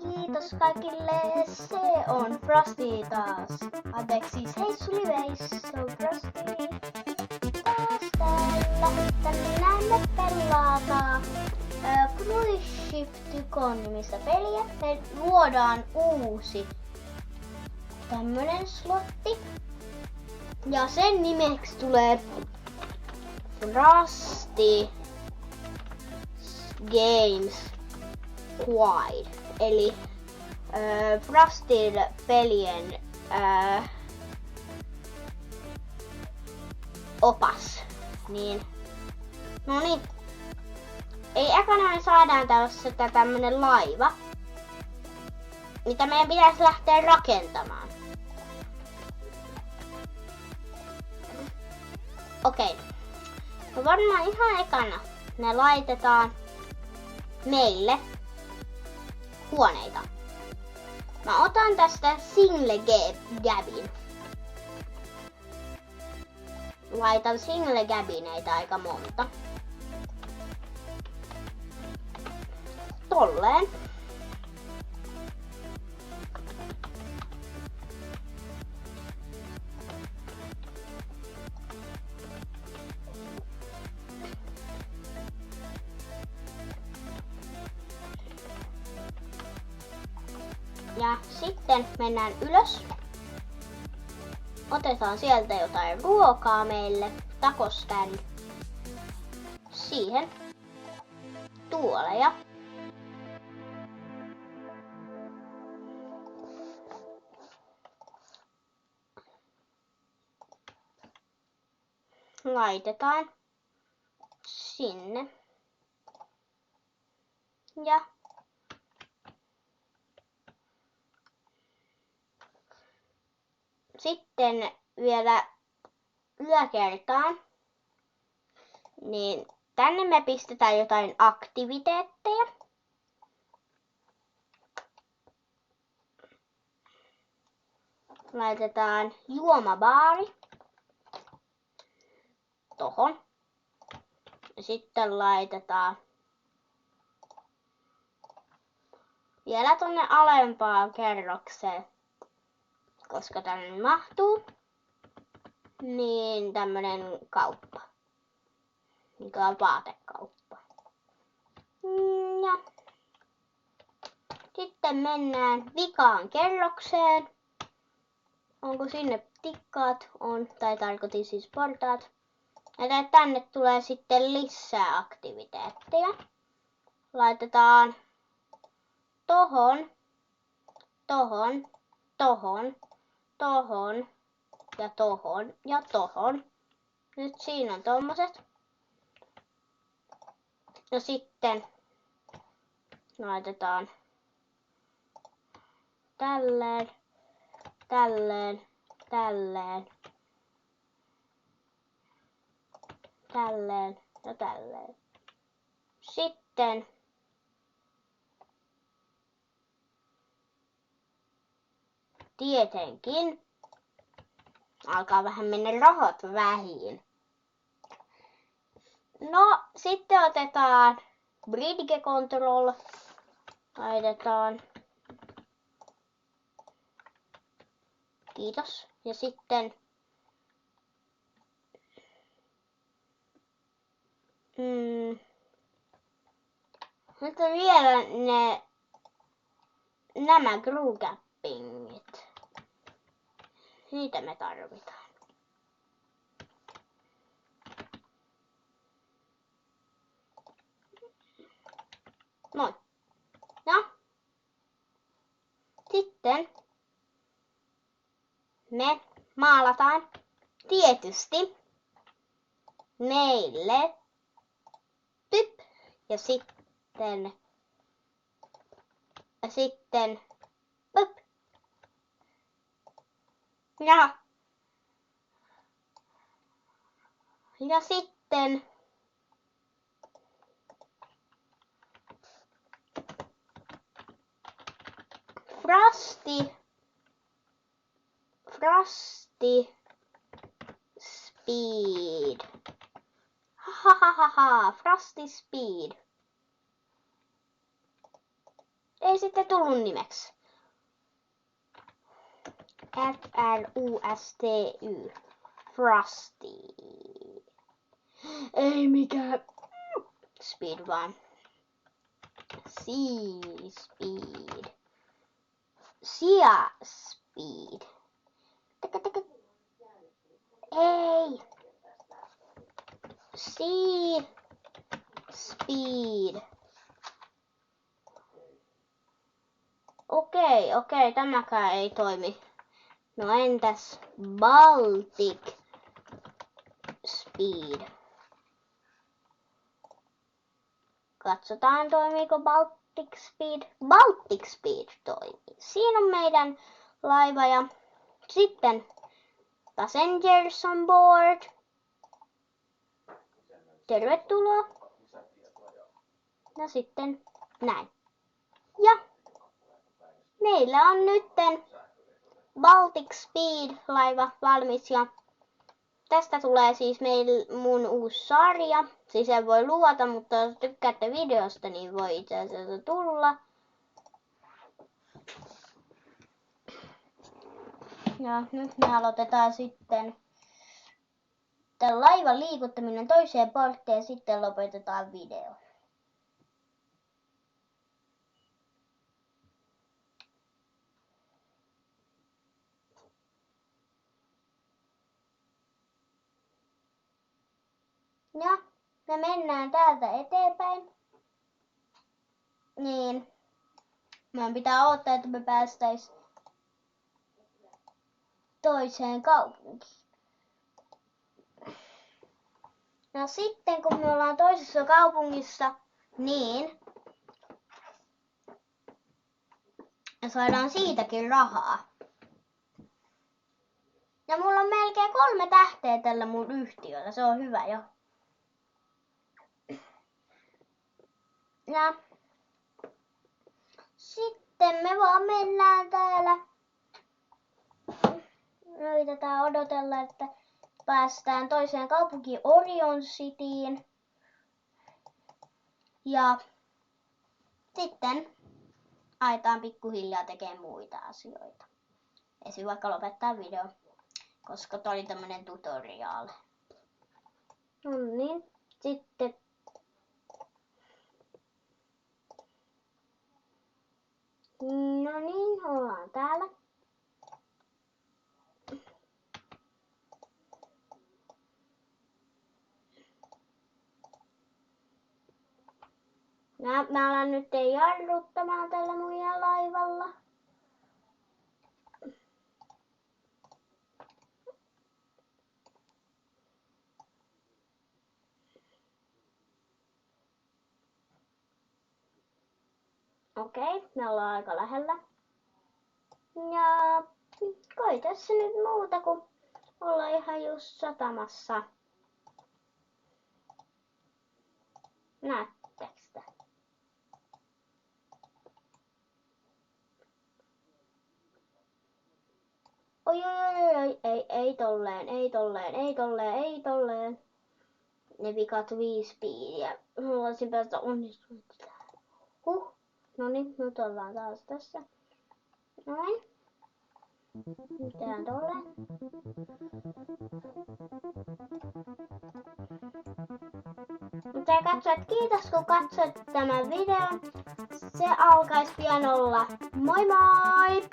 Kiitos kaikille, se on Frosty taas. Anteeksi siis heissuli veis, se on Frosty taas täällä. Tänään me pelataan Cruise Ship Tycoon nimistä peliä. Me luodaan uusi tämmönen slotti. Ja sen nimeksi tulee Frosty Games Guide. Eli Frostyn pelien opas. Niin. No niin. Ei ekana saadaan tässä tämmönen laiva, mitä meidän pitäisi lähteä rakentamaan. Okei. No varmaan ihan ekana ne laitetaan meille huoneita. Mä otan tästä single gabin. Laitan single gabineita aika monta. Tolleen. Ja sitten mennään ylös. Otetaan sieltä jotain ruokaa meille. Takostan siihen tuoleja. Laitetaan sinne. Ja sitten vielä yläkertaan, niin tänne me pistetään jotain aktiviteetteja. Laitetaan juomabaari tohon. Ja sitten laitetaan vielä tonne alempaan kerrokseen, koska tänne mahtuu, niin tämmönen kauppa, mikä on vaatekauppa. Ja sitten mennään vikaan kerrokseen. Onko sinne tikkaat? On, tai tarkoitin siis portaat. Ja tänne tulee sitten lisää aktiviteetteja. Laitetaan tohon, tohon, tohon, tohon ja tohon ja tohon. Nyt siinä on tommoset. Ja sitten laitetaan tälleen, tälleen, tälleen, tälleen ja tälleen. Sitten tietenkin alkaa vähän mennä rahat vähiin. No, sitten otetaan Bridge Control. Laitetaan. Kiitos. Ja sitten nyt on vielä nämä crewcappingit. Niitä me tarvitaan. Noin. Ja sitten me maalataan tietysti meille pyp ja sitten pyp. Ja sitten Frosty Speed. ha. Frosty Speed. Ei sitten tullut nimeksi. Frusty. Frosty. Ei mikään Speed vaan. Speed. Speed. Ei. Speed. Okei, tämäkään ei toimi. No entäs Baltic Speed? Katsotaan toimiiko Baltic Speed. Baltic Speed toimii. Siinä on meidän laiva ja sitten passengers on board. Tervetuloa. Ja sitten näin. Ja meillä on nytten Baltic Speed-laiva valmis ja tästä tulee siis mun uusi sarja. Siis en voi luvata, mutta jos tykkäätte videosta, niin voi itse asiassa tulla. Ja nyt me aloitetaan sitten tämän laivan liikuttaminen toiseen porttiin ja sitten lopetetaan video. Ja me mennään täältä eteenpäin. Niin. Meidän pitää odottaa, että me päästäis toiseen kaupunkiin. Ja sitten kun me ollaan toisessa kaupungissa, niin saadaan siitäkin rahaa. Ja mulla on melkein 3 tähteä tällä mun yhtiöllä, se on hyvä jo. Ja sitten me vaan mennään täällä. Yritetään odotella, että päästään toiseen kaupunkiin Orion Cityin. Ja sitten aletaan pikkuhiljaa tekemään muita asioita. Esim. Vaikka lopettaa video, koska toi oli tämmönen tutorial. No niin, sitten no niin, ollaan täällä. Mä alan nyt jarruttamaan tällä mun laivalla. Okei, me ollaan aika lähellä. Ja kai tässä nyt muuta kuin olla ihan just satamassa. Näettekö sitä? Oi, ei tolleen. Ne vikat 5 speediä. Haluaisin päästä onnistumaan tähän. Noniin, nyt ollaan taas tässä. Noin. Tehdään tolleen. Mutta katsojat, kiitos kun katsoit tämän videon. Se alkaisi pian olla. Moi moi!